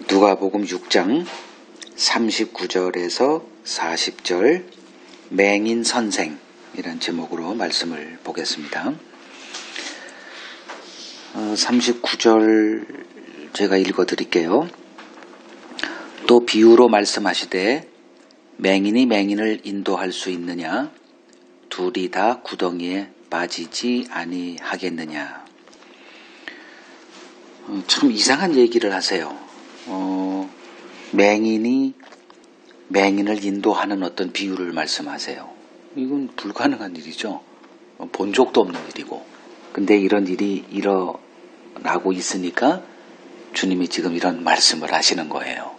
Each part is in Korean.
누가복음 6장 39절에서 40절 맹인 선생이란 제목으로 말씀을 보겠습니다. 39절 제가 읽어드릴게요. 또 비유로 말씀하시되 맹인이 맹인을 인도할 수 있느냐? 둘이 다 구덩이에 빠지지 아니하겠느냐? 참 이상한 얘기를 하세요. 맹인이 맹인을 인도하는 어떤 비유를 말씀하세요. 이건 불가능한 일이죠. 본 적도 없는 일이고. 근데 이런 일이 일어나고 있으니까 주님이 지금 이런 말씀을 하시는 거예요.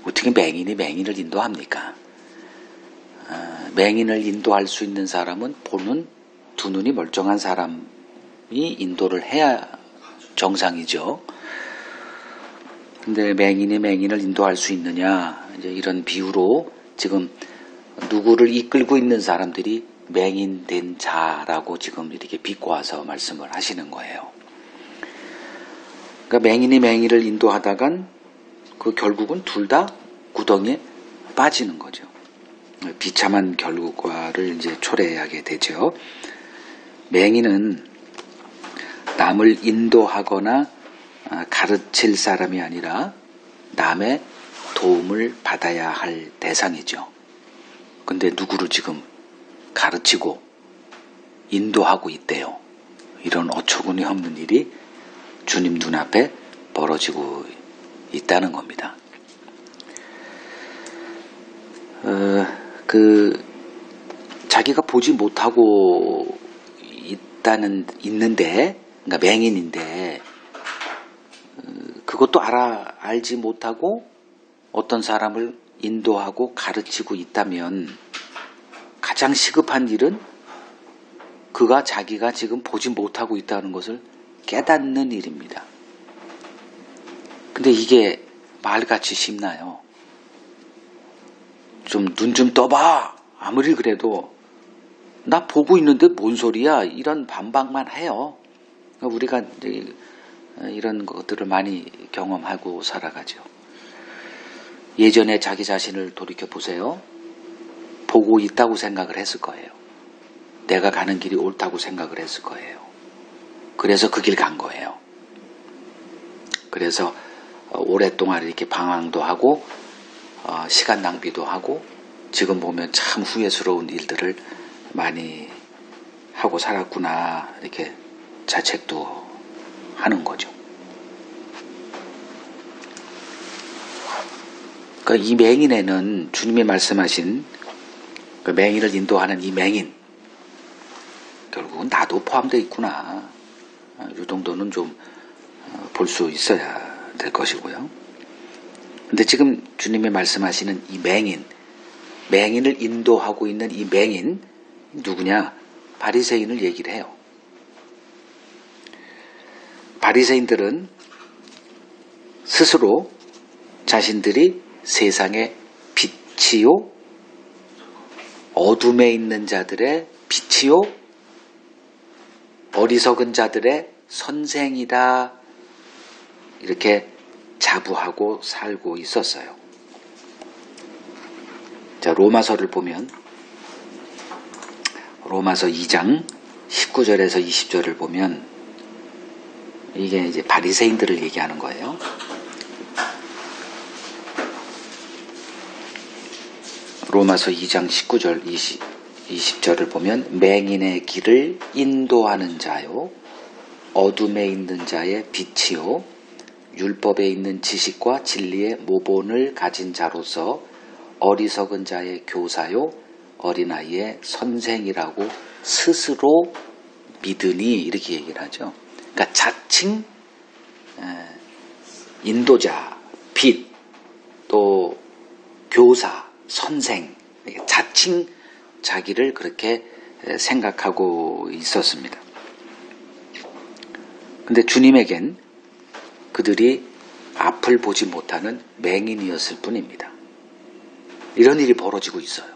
어떻게 맹인이 맹인을 인도합니까? 맹인을 인도할 수 있는 사람은 보는 두 눈이 멀쩡한 사람이 인도를 해야 정상이죠. 근데 맹인이 맹인을 인도할 수 있느냐? 이제 이런 비유로 지금 누구를 이끌고 있는 사람들이 맹인된 자라고 지금 이렇게 비꼬아서 말씀을 하시는 거예요. 그러니까 맹인이 맹인을 인도하다간 그 결국은 둘 다 구덩이에 빠지는 거죠. 비참한 결과를 이제 초래하게 되죠. 맹인은 남을 인도하거나 가르칠 사람이 아니라 남의 도움을 받아야 할 대상이죠. 근데 누구를 지금 가르치고 인도하고 있대요. 이런 어처구니 없는 일이 주님 눈앞에 벌어지고 있다는 겁니다. 자기가 보지 못하고 있는데, 그러니까 맹인인데, 그것도 알지 못하고 어떤 사람을 인도하고 가르치고 있다면 가장 시급한 일은 자기가 지금 보지 못하고 있다는 것을 깨닫는 일입니다. 근데 이게 말같이 쉽나요? 눈 좀 떠봐. 아무리 그래도 나 보고 있는데 뭔 소리야? 이런 반박만 해요. 우리가 이런 것들을 많이 경험하고 살아가죠. 예전에 자기 자신을 돌이켜 보세요. 보고 있다고 생각을 했을 거예요. 내가 가는 길이 옳다고 생각을 했을 거예요. 그래서 그 길 간 거예요. 그래서 오랫동안 이렇게 방황도 하고 시간 낭비도 하고 지금 보면 참 후회스러운 일들을 많이 하고 살았구나 이렇게 자책도 하는 거죠. 그러니까 이 맹인에는 주님이 말씀하신 그 맹인을 인도하는 이 맹인 결국은 나도 포함되어 있구나. 이 정도는 좀 볼 수 있어야 될 것이고요. 근데 지금 주님이 말씀하시는 이 맹인을 인도하고 있는 이 맹인 누구냐? 바리새인을 얘기를 해요. 바리새인들은 스스로 자신들이 세상의 빛이요, 어둠에 있는 자들의 빛이요, 어리석은 자들의 선생이다 이렇게 자부하고 살고 있었어요. 자, 로마서를 보면 로마서 2장 19절에서 20절을 보면 이게 이제 바리새인들을 얘기하는 거예요. 로마서 2장 19절 20절을 보면 맹인의 길을 인도하는 자요, 어둠에 있는 자의 빛이요, 율법에 있는 지식과 진리의 모본을 가진 자로서 어리석은 자의 교사요, 어린아이의 선생이라고 스스로 믿으니 이렇게 얘기를 하죠. 그러니까 자칭 인도자, 빛, 또 교사, 선생, 자칭 자기를 그렇게 생각하고 있었습니다. 근데 주님에겐 그들이 앞을 보지 못하는 맹인이었을 뿐입니다. 이런 일이 벌어지고 있어요.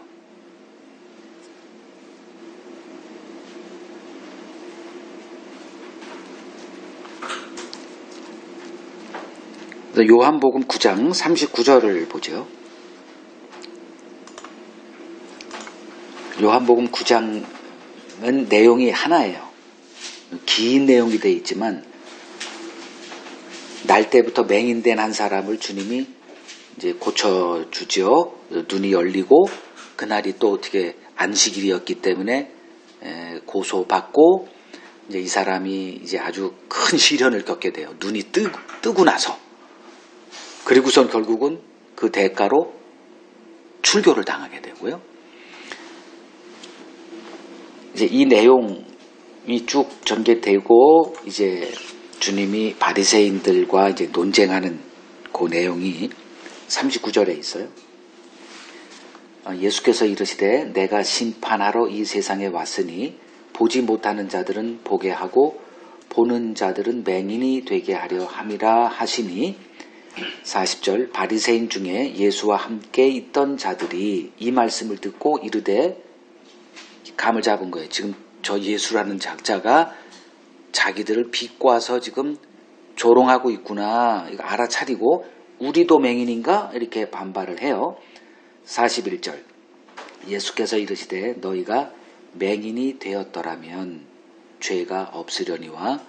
요한복음 9장 39절을 보죠. 요한복음 9장은 내용이 하나예요. 긴 내용이 되어 있지만 날 때부터 맹인된 한 사람을 주님이 이제 고쳐주죠. 눈이 열리고 그날이 또 어떻게 안식일이었기 때문에 고소받고 이제 이 사람이 이제 아주 큰 시련을 겪게 돼요. 눈이 뜨고 나서. 그리고선 결국은 그 대가로 출교를 당하게 되고요. 이제 이 내용이 쭉 전개되고 이제 주님이 바리새인들과 이제 논쟁하는 그 내용이 39절에 있어요. 예수께서 이르시되 내가 심판하러 이 세상에 왔으니 보지 못하는 자들은 보게 하고 보는 자들은 맹인이 되게 하려 함이라 하시니 40절 바리새인 중에 예수와 함께 있던 자들이 이 말씀을 듣고 이르되 감을 잡은 거예요. 지금 저 예수라는 작자가 자기들을 비꼬아서 지금 조롱하고 있구나. 이거 알아차리고 우리도 맹인인가? 이렇게 반발을 해요. 41절 예수께서 이르시되 너희가 맹인이 되었더라면 죄가 없으려니와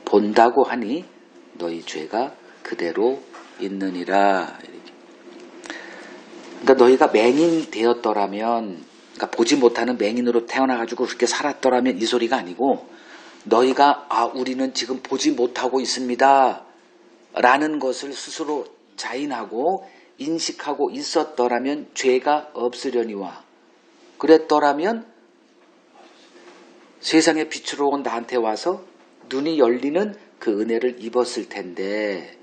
본다고 하니 너희 죄가 그대로 있느니라. 이렇게. 그러니까 너희가 맹인 되었더라면 그러니까 보지 못하는 맹인으로 태어나가지고 그렇게 살았더라면 이 소리가 아니고 너희가 우리는 지금 보지 못하고 있습니다 라는 것을 스스로 자인하고 인식하고 있었더라면 죄가 없으려니와 그랬더라면 세상의 빛으로 온 나한테 와서 눈이 열리는 그 은혜를 입었을 텐데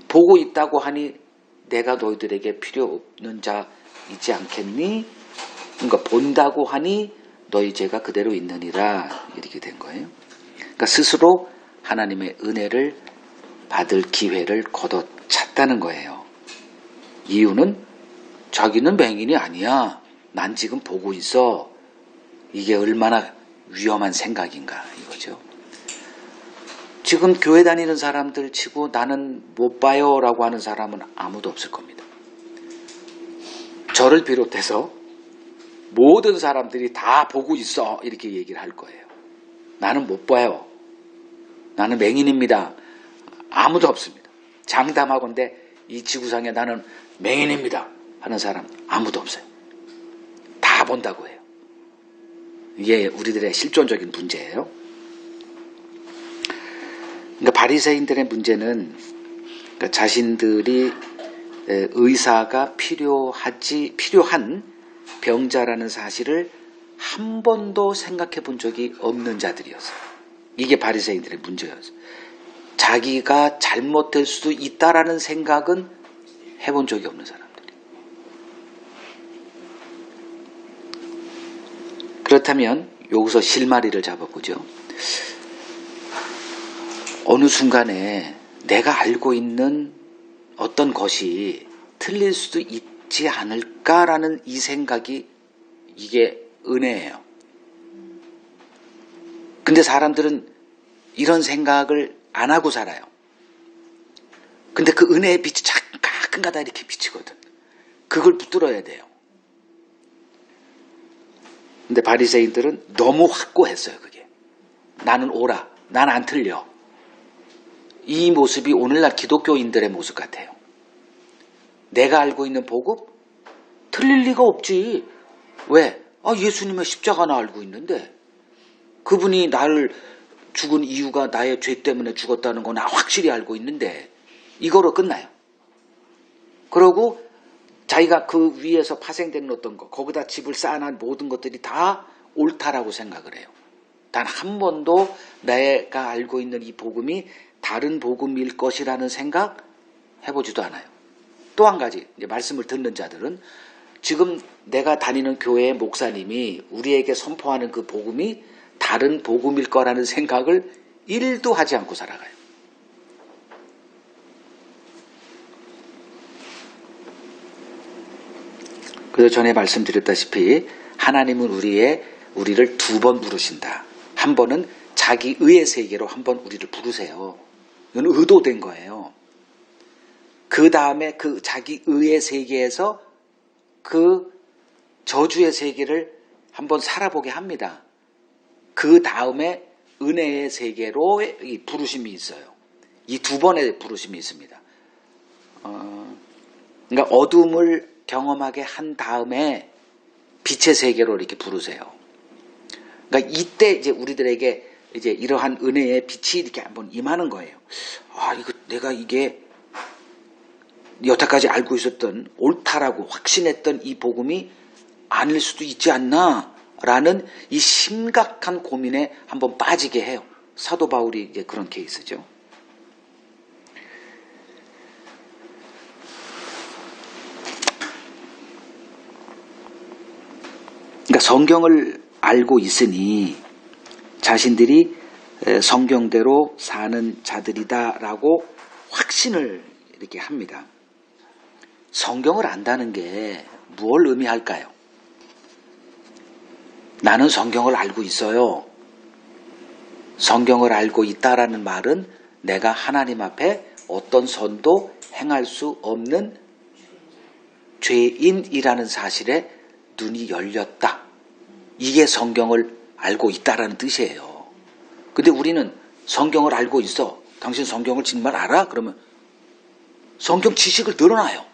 보고 있다고 하니 내가 너희들에게 필요 없는 자이지 않겠니? 그러니까 본다고 하니 너희 죄가 그대로 있느니라 이렇게 된 거예요. 그러니까 스스로 하나님의 은혜를 받을 기회를 걷어찼다는 거예요. 이유는 자기는 맹인이 아니야. 난 지금 보고 있어. 이게 얼마나 위험한 생각인가 이거죠. 지금 교회 다니는 사람들 치고 나는 못 봐요 라고 하는 사람은 아무도 없을 겁니다. 저를 비롯해서 모든 사람들이 다 보고 있어 이렇게 얘기를 할 거예요. 나는 못 봐요. 나는 맹인입니다. 아무도 없습니다. 장담하건대 이 지구상에 나는 맹인입니다 하는 사람 아무도 없어요. 다 본다고 해요. 이게 우리들의 실존적인 문제예요. 그러니까 바리새인들의 문제는 그러니까 자신들이 의사가 필요한 병자라는 사실을 한 번도 생각해 본 적이 없는 자들이었어요. 이게 바리새인들의 문제였어요. 자기가 잘못될 수도 있다라는 생각은 해본 적이 없는 사람들이. 그렇다면 여기서 실마리를 잡아보죠. 어느 순간에 내가 알고 있는 어떤 것이 틀릴 수도 있지 않을까라는 이 생각이 이게 은혜예요. 근데 사람들은 이런 생각을 안 하고 살아요. 근데 그 은혜의 빛이 가끔가다 이렇게 비치거든. 그걸 붙들어야 돼요. 근데 바리새인들은 너무 확고했어요. 그게. 나는 옳아. 난 안 틀려. 이 모습이 오늘날 기독교인들의 모습 같아요. 내가 알고 있는 복음? 틀릴 리가 없지. 왜? 예수님의 십자가 나 알고 있는데 그분이 나를 죽은 이유가 나의 죄 때문에 죽었다는 거 나 확실히 알고 있는데 이거로 끝나요. 그러고 자기가 그 위에서 파생되는 어떤 거 거기다 집을 쌓아놓은 모든 것들이 다 옳다라고 생각을 해요. 단 한 번도 내가 알고 있는 이 복음이 다른 복음일 것이라는 생각 해보지도 않아요. 또 한 가지 이제 말씀을 듣는 자들은 지금 내가 다니는 교회의 목사님이 우리에게 선포하는 그 복음이 다른 복음일 거라는 생각을 1도 하지 않고 살아가요. 그래서 전에 말씀드렸다시피 하나님은 우리를 두 번 부르신다. 한 번은 자기 의의 세계로 한 번 우리를 부르세요. 이건 의도된 거예요. 그 다음에 그 자기 의의 세계에서 그 저주의 세계를 한번 살아보게 합니다. 그 다음에 은혜의 세계로 이 부르심이 있어요. 이 두 번의 부르심이 있습니다. 그러니까 어둠을 경험하게 한 다음에 빛의 세계로 이렇게 부르세요. 그러니까 이때 이제 우리들에게 이제 이러한 은혜의 빛이 이렇게 한번 임하는 거예요. 아, 내가 이게 여태까지 알고 있었던 옳다라고 확신했던 이 복음이 아닐 수도 있지 않나? 라는 이 심각한 고민에 한번 빠지게 해요. 사도 바울이 이제 그런 케이스죠. 그러니까 성경을 알고 있으니 자신들이 성경대로 사는 자들이다라고 확신을 이렇게 합니다. 성경을 안다는 게 무엇을 의미할까요? 나는 성경을 알고 있어요. 성경을 알고 있다라는 말은 내가 하나님 앞에 어떤 선도 행할 수 없는 죄인이라는 사실에 눈이 열렸다. 이게 성경을 알고 있다라는 뜻이에요. 근데 우리는 성경을 알고 있어. 당신 성경을 정말 알아? 그러면 성경 지식을 늘어나요.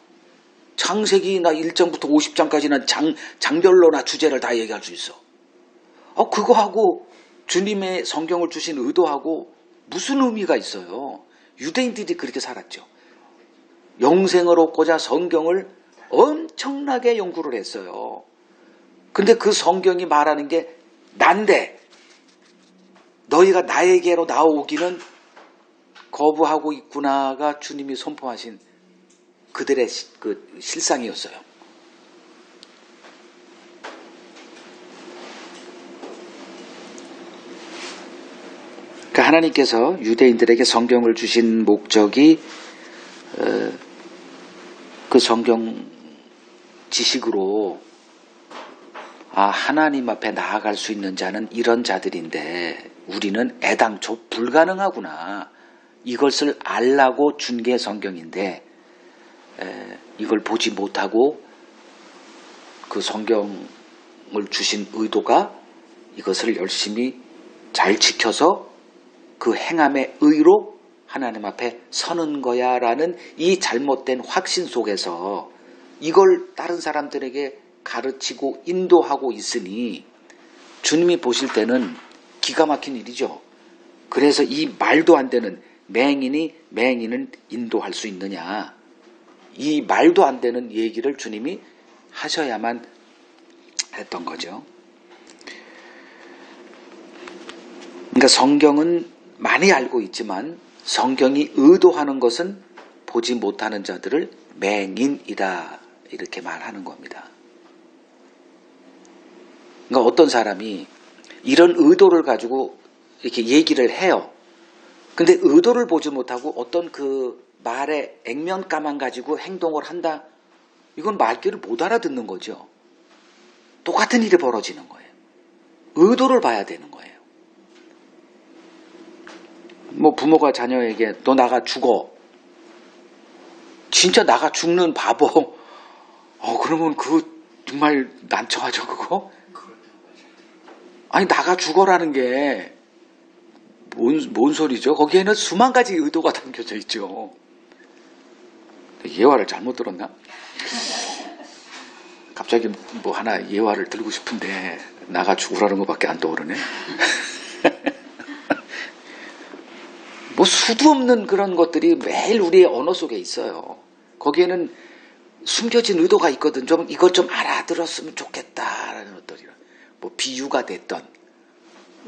창세기나 1장부터 50장까지는 장별로나 주제를 다 얘기할 수 있어. 그거하고 주님의 성경을 주신 의도하고 무슨 의미가 있어요? 유대인들이 그렇게 살았죠. 영생을 얻고자 성경을 엄청나게 연구를 했어요. 근데 그 성경이 말하는 게 난데 너희가 나에게로 나오기는 거부하고 있구나가 주님이 선포하신 그들의 그 실상이었어요. 그러니까 하나님께서 유대인들에게 성경을 주신 목적이 그 성경 지식으로 하나님 앞에 나아갈 수 있는 자는 이런 자들인데 우리는 애당초 불가능하구나. 이것을 알라고 준 게 성경인데 이걸 보지 못하고 그 성경을 주신 의도가 이것을 열심히 잘 지켜서 그 행함의 의로 하나님 앞에 서는 거야 라는 이 잘못된 확신 속에서 이걸 다른 사람들에게 가르치고 인도하고 있으니 주님이 보실 때는 기가 막힌 일이죠. 그래서 이 말도 안 되는 맹인이 맹인을 인도할 수 있느냐. 이 말도 안 되는 얘기를 주님이 하셔야만 했던 거죠. 그러니까 성경은 많이 알고 있지만 성경이 의도하는 것은 보지 못하는 자들을 맹인이다 이렇게 말하는 겁니다. 그러니까 어떤 사람이 이런 의도를 가지고 이렇게 얘기를 해요. 근데 의도를 보지 못하고 어떤 그 말의 액면가만 가지고 행동을 한다. 이건 말귀를 못 알아듣는 거죠. 똑같은 일이 벌어지는 거예요. 의도를 봐야 되는 거예요. 뭐 부모가 자녀에게 너 나가 죽어. 진짜 나가 죽는 바보. 그러면 그 정말 난처하죠 그거. 아니 나가 죽어라는 게 뭔 소리죠? 거기에는 수만 가지 의도가 담겨져 있죠. 예화를 잘못 들었나? 갑자기 뭐 하나 예화를 들고 싶은데 나가 죽으라는 것밖에 안 떠오르네. 뭐 수도 없는 그런 것들이 매일 우리의 언어 속에 있어요. 거기에는 숨겨진 의도가 있거든. 좀 이것 좀 알아들었으면 좋겠다라는 어떤 뭐 비유가 됐던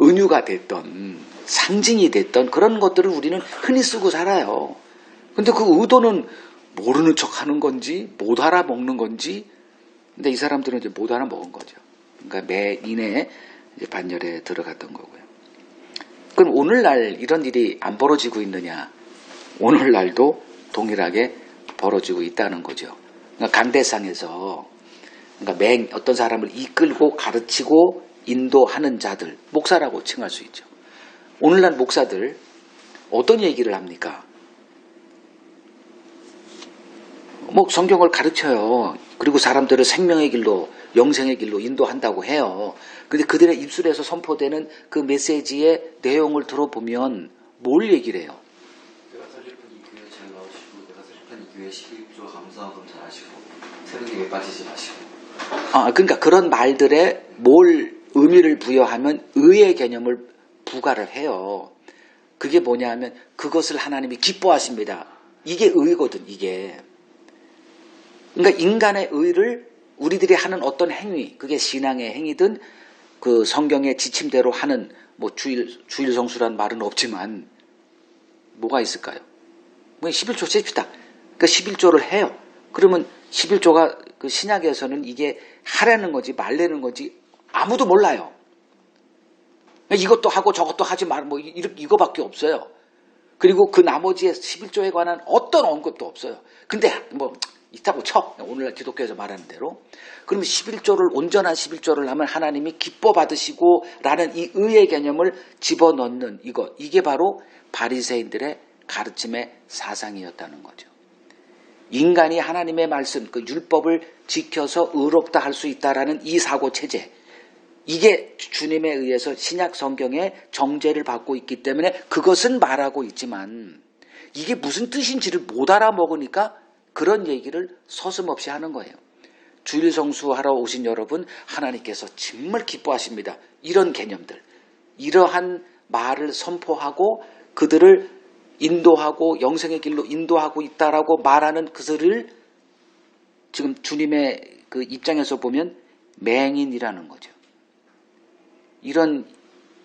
은유가 됐던 상징이 됐던 그런 것들을 우리는 흔히 쓰고 살아요. 근데 그 의도는 모르는 척 하는 건지 못 알아먹는 건지. 근데 이 사람들은 이제 못 알아먹은 거죠. 그러니까 매인의 반열에 들어갔던 거고요. 그럼 오늘날 이런 일이 안 벌어지고 있느냐? 오늘날도 동일하게 벌어지고 있다는 거죠. 그러니까 강대상에서 그러니까 어떤 사람을 이끌고 가르치고 인도하는 자들, 목사라고 칭할 수 있죠. 오늘날 목사들 어떤 얘기를 합니까? 뭐 성경을 가르쳐요. 그리고 사람들을 생명의 길로, 영생의 길로 인도한다고 해요. 근데 그들의 입술에서 선포되는 그 메시지의 내용을 들어보면 뭘 얘기를 해요? 내가 설립한 이 교회 잘 나오시고, 내가 설립한 이 교회 11조 감사하금 잘 하시고, 새벽에 빠지지 마시고. 그러니까 그런 말들에 뭘 의미를 부여하면 의의 개념을 부과를 해요. 그게 뭐냐 하면 그것을 하나님이 기뻐하십니다. 이게 의거든, 이게. 그러니까 인간의 의를 우리들이 하는 어떤 행위, 그게 신앙의 행위든 그 성경의 지침대로 하는 뭐 주일 성수란 말은 없지만 뭐가 있을까요? 뭐 11조 셉시다. 그러니까 11조를 해요. 그러면 11조가 그 신약에서는 이게 하라는 거지 말라는 거지 아무도 몰라요. 이것도 하고 저것도 하지 말, 뭐 이거밖에 없어요. 그리고 그 나머지의 11조에 관한 어떤 언급도 없어요. 근데 뭐 있다고 쳐. 오늘날 기독교에서 말하는 대로. 그러면 11조를 온전한 11조를 하면 하나님이 기뻐 받으시고 라는 이 의의 개념을 집어넣는 이게 바로 바리새인들의 가르침의 사상이었다는 거죠. 인간이 하나님의 말씀, 그 율법을 지켜서 의롭다 할 수 있다라는 이 사고 체제. 이게 주님에 의해서 신약 성경의 정죄를 받고 있기 때문에 그것은 말하고 있지만 이게 무슨 뜻인지를 못 알아먹으니까 그런 얘기를 서슴없이 하는 거예요. 주일 성수하러 오신 여러분, 하나님께서 정말 기뻐하십니다. 이런 개념들, 이러한 말을 선포하고 그들을 인도하고 영생의 길로 인도하고 있다라고 말하는 그들을 지금 주님의 그 입장에서 보면 맹인이라는 거죠. 이런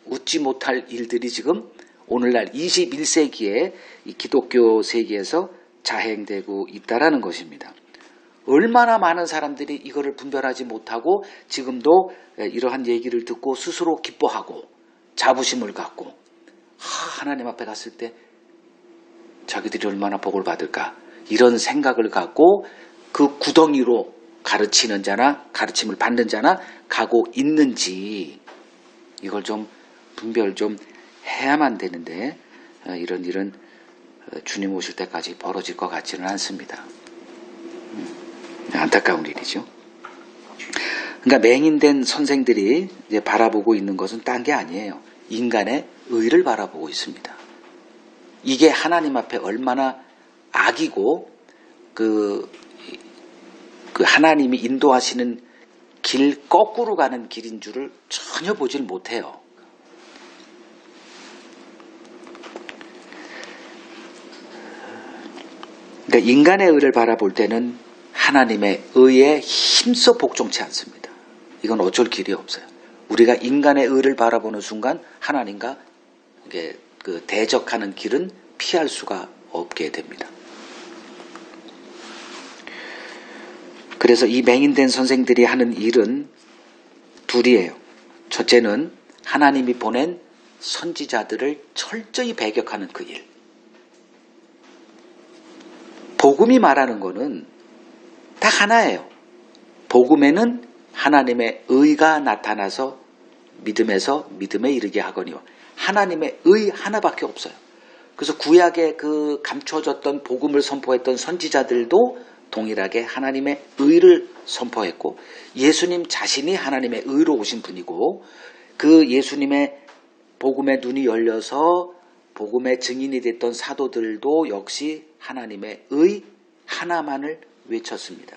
웃지 못할 일들이 지금 오늘날 21세기의 이 기독교 세계에서 자행되고 있다라는 것입니다. 얼마나 많은 사람들이 이거를 분별하지 못하고 지금도 이러한 얘기를 듣고 스스로 기뻐하고 자부심을 갖고 하나님 앞에 갔을 때 자기들이 얼마나 복을 받을까 이런 생각을 갖고 그 구덩이로 가르치는 자나 가르침을 받는 자나 가고 있는지 이걸 좀 분별 좀 해야만 되는데 이런 일은 주님 오실 때까지 벌어질 것 같지는 않습니다. 안타까운 일이죠. 그러니까 맹인된 선생들이 이제 바라보고 있는 것은 딴 게 아니에요. 인간의 의를 바라보고 있습니다. 이게 하나님 앞에 얼마나 악이고 그 하나님이 인도하시는 길 거꾸로 가는 길인 줄을 전혀 보질 못해요. 그러니까 인간의 의를 바라볼 때는 하나님의 의에 힘써 복종치 않습니다. 이건 어쩔 길이 없어요. 우리가 인간의 의를 바라보는 순간 하나님과 이게 그 대적하는 길은 피할 수가 없게 됩니다. 그래서 이 맹인된 선생들이 하는 일은 둘이에요. 첫째는 하나님이 보낸 선지자들을 철저히 배격하는 그 일. 복음이 말하는 거는 다 하나예요. 복음에는 하나님의 의가 나타나서 믿음에서 믿음에 이르게 하거니와 하나님의 의 하나밖에 없어요. 그래서 구약에 그 감춰졌던 복음을 선포했던 선지자들도 동일하게 하나님의 의를 선포했고 예수님 자신이 하나님의 의로 오신 분이고 그 예수님의 복음의 눈이 열려서 복음의 증인이 됐던 사도들도 역시 하나님의 의 하나만을 외쳤습니다.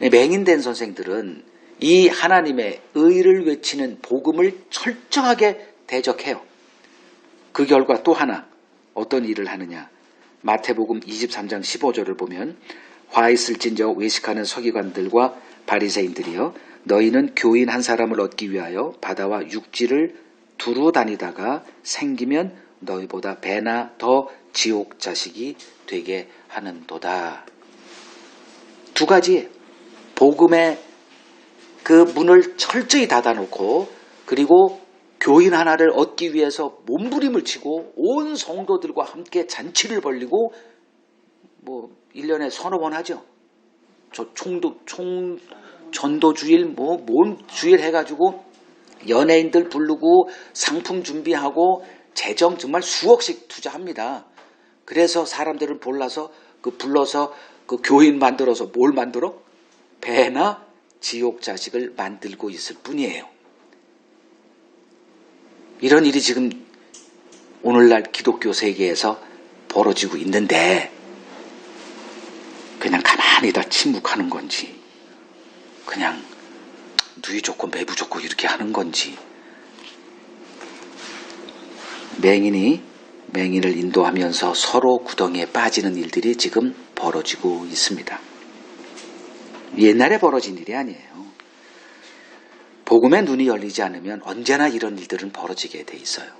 맹인된 선생들은 이 하나님의 의를 외치는 복음을 철저하게 대적해요. 그 결과 또 하나 어떤 일을 하느냐. 마태복음 23장 15절을 보면 화 있을진저 외식하는 서기관들과 바리새인들이여 너희는 교인 한 사람을 얻기 위하여 바다와 육지를 두루 다니다가 생기면 너희보다 배나 더 지옥 자식이 되게 하는도다. 두 가지예요. 복음의 그 문을 철저히 닫아놓고 그리고 교인 하나를 얻기 위해서 몸부림을 치고 온 성도들과 함께 잔치를 벌리고 뭐 1년에 서너 번 하죠. 전도주일 뭔 주일 해가지고 연예인들 부르고 상품 준비하고 재정 정말 수억씩 투자합니다. 그래서 사람들을 몰라서 그 불러서 그 교인 만들어서 뭘 만들어? 배나 지옥 자식을 만들고 있을 뿐이에요. 이런 일이 지금 오늘날 기독교 세계에서 벌어지고 있는데 그냥 가만히 다 침묵하는 건지 그냥 누이 좋고 매부 좋고 이렇게 하는 건지 맹인이 맹인을 인도하면서 서로 구덩이에 빠지는 일들이 지금 벌어지고 있습니다. 옛날에 벌어진 일이 아니에요. 복음의 눈이 열리지 않으면 언제나 이런 일들은 벌어지게 돼 있어요.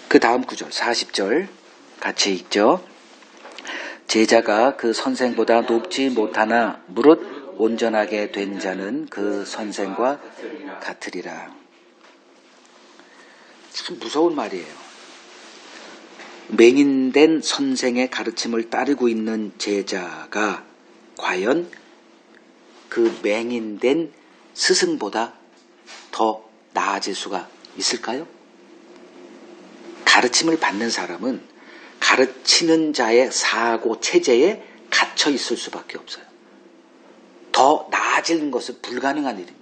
그 다음 구절 40절 같이 읽죠. 제자가 그 선생보다 높지 못하나 무릇 온전하게 된 자는 그 선생과 같으리라. 참 무서운 말이에요. 맹인된 선생의 가르침을 따르고 있는 제자가 과연 그 맹인된 스승보다 더 나아질 수가 있을까요? 가르침을 받는 사람은 가르치는 자의 사고 체제에 갇혀 있을 수밖에 없어요. 더 나아지는 것은 불가능한 일입니다.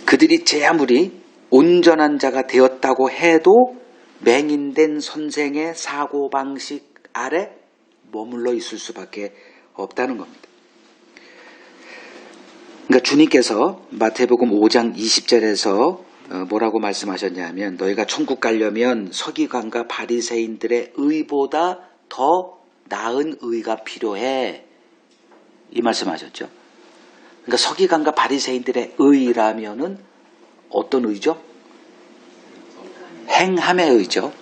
그들이 제 아무리 온전한 자가 되었다고 해도 맹인된 선생의 사고방식 아래 머물러 있을 수밖에 없다는 겁니다. 그러니까 주님께서 마태복음 5장 20절에서 뭐라고 말씀하셨냐면 너희가 천국 가려면 서기관과 바리새인들의 의보다 더 나은 의가 필요해. 이 말씀하셨죠. 그러니까 서기관과 바리새인들의 의라면은 어떤 의죠? 행함의 의죠.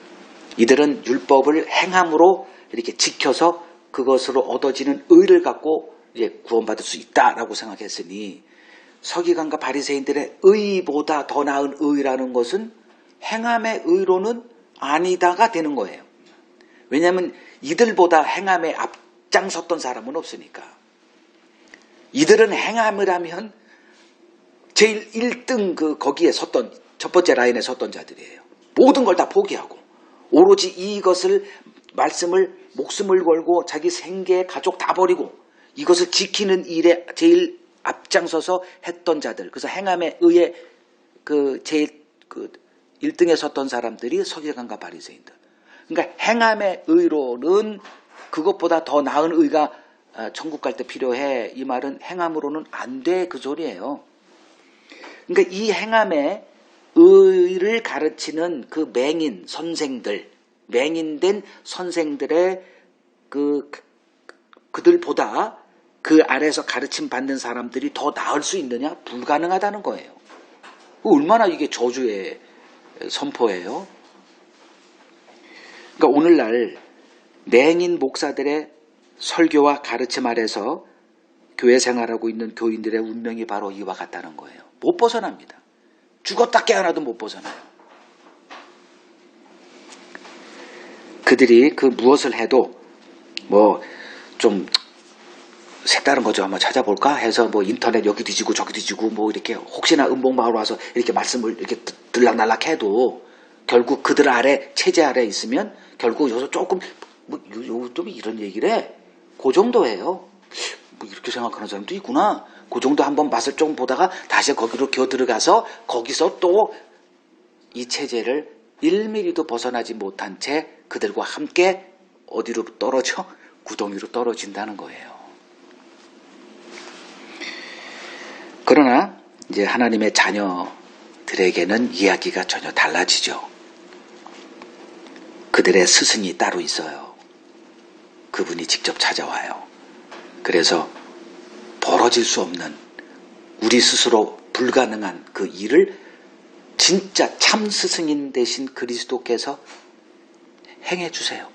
이들은 율법을 행함으로 이렇게 지켜서 그것으로 얻어지는 의를 갖고 이제 구원받을 수 있다라고 생각했으니 서기관과 바리새인들의 의보다 더 나은 의라는 것은 행함의 의로는 아니다가 되는 거예요. 왜냐하면 이들보다 행함에 앞장섰던 사람은 없으니까. 이들은 행함을 하면 제일 1등 거기에 섰던 첫 번째 라인에 섰던 자들이에요. 모든 걸 다 포기하고 오로지 이것을 말씀을 목숨을 걸고 자기 생계 가족 다 버리고 이것을 지키는 일에 제일 앞장서서 했던 자들. 그래서 행함에 의해 제일 1등에 섰던 사람들이 서기관과 바리새인들. 그러니까 행함의 의로는 그것보다 더 나은 의가 천국 갈 때 필요해. 이 말은 행함으로는 안 돼. 그 소리예요. 그러니까 이 행함의 의를 가르치는 그 맹인 선생들, 맹인된 선생들의 그들보다 그 아래에서 가르침 받는 사람들이 더 나을 수 있느냐? 불가능하다는 거예요. 얼마나 이게 저주의 선포예요. 그러니까 오늘날 맹인 목사들의 설교와 가르침 아래서 교회 생활하고 있는 교인들의 운명이 바로 이와 같다는 거예요. 못 벗어납니다. 죽었다 깨어나도 못 벗어나요. 그들이 그 무엇을 해도 뭐 좀 색다른 거 좀 한번 찾아볼까 해서 뭐 인터넷 여기 뒤지고 저기 뒤지고 뭐 이렇게 혹시나 음봉마을 와서 이렇게 말씀을 이렇게 들락날락 해도 결국 그들 아래 체제 아래 있으면 결국 여기서 조금 뭐 좀 이런 얘기를 해. 그 정도예요. 뭐 이렇게 생각하는 사람도 있구나. 그 정도 한번 맛을 좀 보다가 다시 거기로 기어 들어가서 거기서 또 이 체제를 1mm도 벗어나지 못한 채 그들과 함께 어디로 떨어져? 구덩이로 떨어진다는 거예요. 그러나 이제 하나님의 자녀들에게는 이야기가 전혀 달라지죠. 그들의 스승이 따로 있어요. 그분이 직접 찾아와요. 그래서 벌어질 수 없는 우리 스스로 불가능한 그 일을 진짜 참 스승인 대신 그리스도께서 행해 주세요.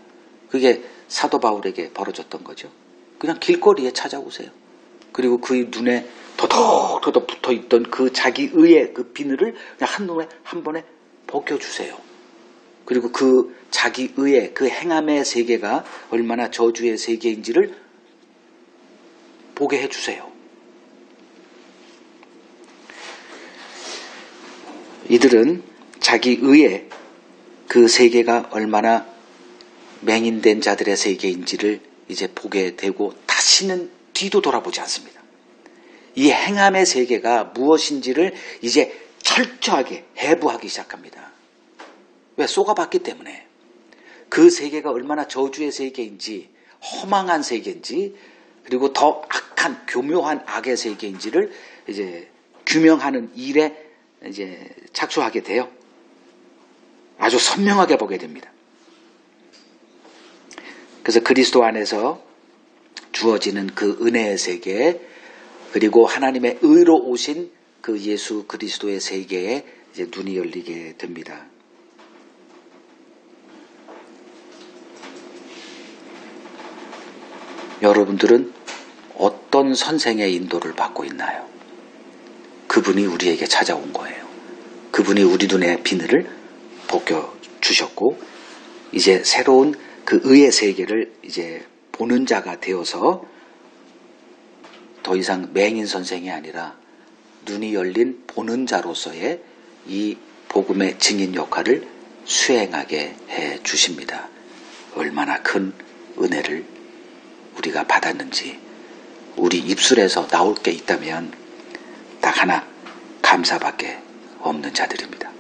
그게 사도 바울에게 벌어졌던 거죠. 그냥 길거리에 찾아오세요. 그리고 그 눈에 더덕 붙어있던 그 자기 의의 그 비늘을 그냥 한 번에 벗겨주세요. 그리고 그 자기 의의 그 행함의 세계가 얼마나 저주의 세계인지를 보게 해주세요. 이들은 자기 의에 그 세계가 얼마나 맹인된 자들의 세계인지를 이제 보게 되고 다시는 뒤도 돌아보지 않습니다. 이 행함의 세계가 무엇인지를 이제 철저하게 해부하기 시작합니다. 왜? 쏘가봤기 때문에. 그 세계가 얼마나 저주의 세계인지, 허망한 세계인지, 그리고 더 악한 교묘한 악의 세계인지를 이제 규명하는 일에 이제 착수하게 돼요. 아주 선명하게 보게 됩니다. 그래서 그리스도 안에서 주어지는 그 은혜의 세계, 그리고 하나님의 의로 오신 그 예수 그리스도의 세계에 이제 눈이 열리게 됩니다. 여러분들은 어떤 선생의 인도를 받고 있나요? 그분이 우리에게 찾아온 거예요. 그분이 우리 눈의 비늘을 벗겨주셨고 이제 새로운 그 의의 세계를 이제 보는 자가 되어서 더 이상 맹인 선생이 아니라 눈이 열린 보는 자로서의 이 복음의 증인 역할을 수행하게 해 주십니다. 얼마나 큰 은혜를 우리가 받았는지 우리 입술에서 나올 게 있다면 딱 하나 감사밖에 없는 자들입니다.